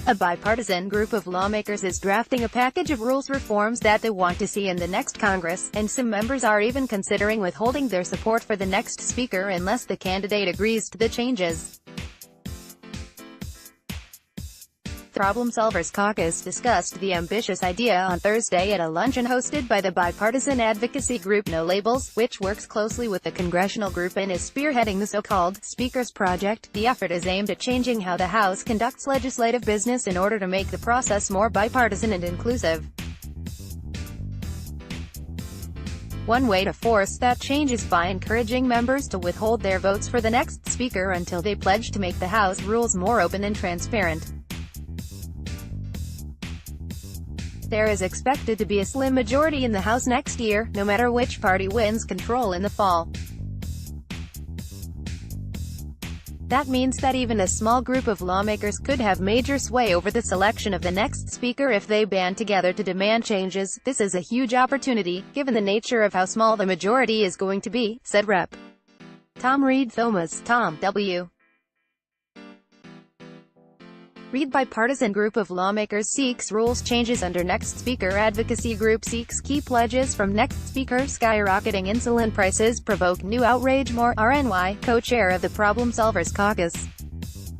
A bipartisan group of lawmakers is drafting a package of rules reforms that they want to see in the next Congress, and some members are even considering withholding their support for the next speaker unless the candidate agrees to the changes. The Problem Solvers Caucus discussed the ambitious idea on Thursday at a luncheon hosted by the bipartisan advocacy group No Labels, which works closely with the congressional group and is spearheading the so-called Speakers Project. The effort is aimed at changing how the House conducts legislative business in order to make the process more bipartisan and inclusive. One way to force that change is by encouraging members to withhold their votes for the next speaker until they pledge to make the House rules more open and transparent. There is expected to be a slim majority in the House next year, no matter which party wins control in the fall. That means that even a small group of lawmakers could have major sway over the selection of the next speaker if they band together to demand changes. This is a huge opportunity, given the nature of how small the majority is going to be, said Rep. Tom Reed Thomas, Tom W. Reed bipartisan group of lawmakers seeks rules changes under next speaker. Advocacy group seeks key pledges from next speaker. Skyrocketing insulin prices provoke new outrage. More RNY, co-chair of the Problem Solvers Caucus.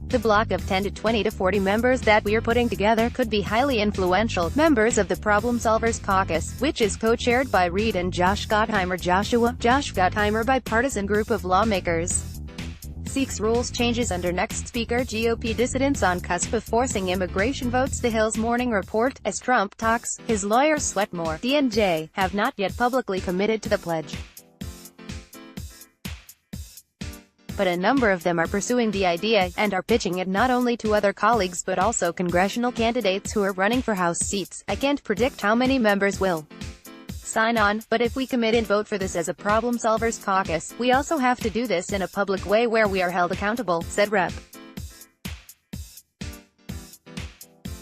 The block of 10 to 20 to 40 members that we're putting together could be highly influential. Members of the Problem Solvers Caucus, which is co-chaired by Reed and Josh Gottheimer. Josh Gottheimer bipartisan group of lawmakers seeks rules changes under next speaker. GOP dissidents on cusp of forcing immigration votes. The Hill's Morning Report. As Trump talks, his lawyers sweat more. DNJ have not yet publicly committed to the pledge, but a number of them are pursuing the idea, and are pitching it not only to other colleagues but also congressional candidates who are running for House seats. I can't predict how many members will sign on, but if we commit and vote for this as a Problem Solvers Caucus, we also have to do this in a public way where we are held accountable, said Rep.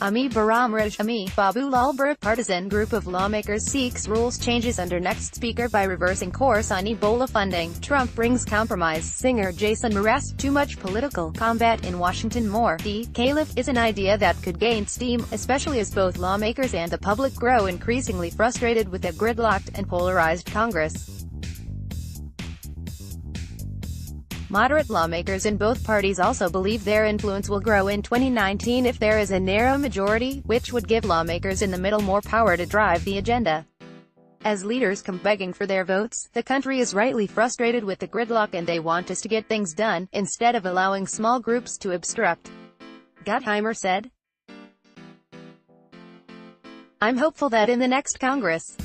Ami Baramraj. Ami Babu Lal bipartisan group of lawmakers seeks rules changes under next speaker by reversing course on Ebola funding. Trump brings compromise. Singer Jason Mraz. Too much political combat in Washington. More. The caliph is an idea that could gain steam, especially as both lawmakers and the public grow increasingly frustrated with a gridlocked and polarized Congress. Moderate lawmakers in both parties also believe their influence will grow in 2019 if there is a narrow majority, which would give lawmakers in the middle more power to drive the agenda. As leaders come begging for their votes, the country is rightly frustrated with the gridlock and they want us to get things done, instead of allowing small groups to obstruct. Gottheimer said, "I'm hopeful that in the next Congress,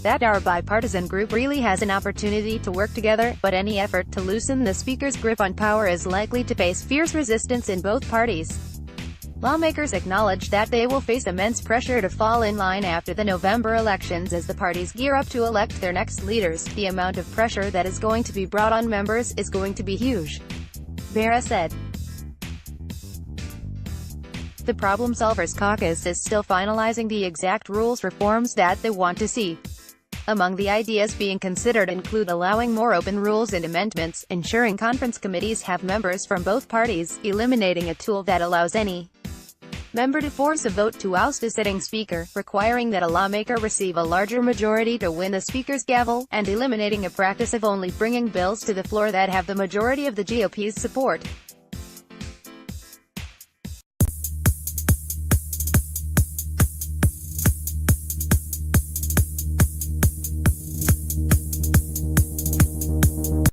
that our bipartisan group really has an opportunity to work together, but any effort to loosen the speaker's grip on power is likely to face fierce resistance in both parties." Lawmakers acknowledge that they will face immense pressure to fall in line after the November elections as the parties gear up to elect their next leaders. The amount of pressure that is going to be brought on members is going to be huge, Barra said. The Problem Solvers Caucus is still finalizing the exact rules reforms that they want to see. Among the ideas being considered include allowing more open rules and amendments, ensuring conference committees have members from both parties, eliminating a tool that allows any member to force a vote to oust a sitting speaker, requiring that a lawmaker receive a larger majority to win the speaker's gavel, and eliminating a practice of only bringing bills to the floor that have the majority of the GOP's support.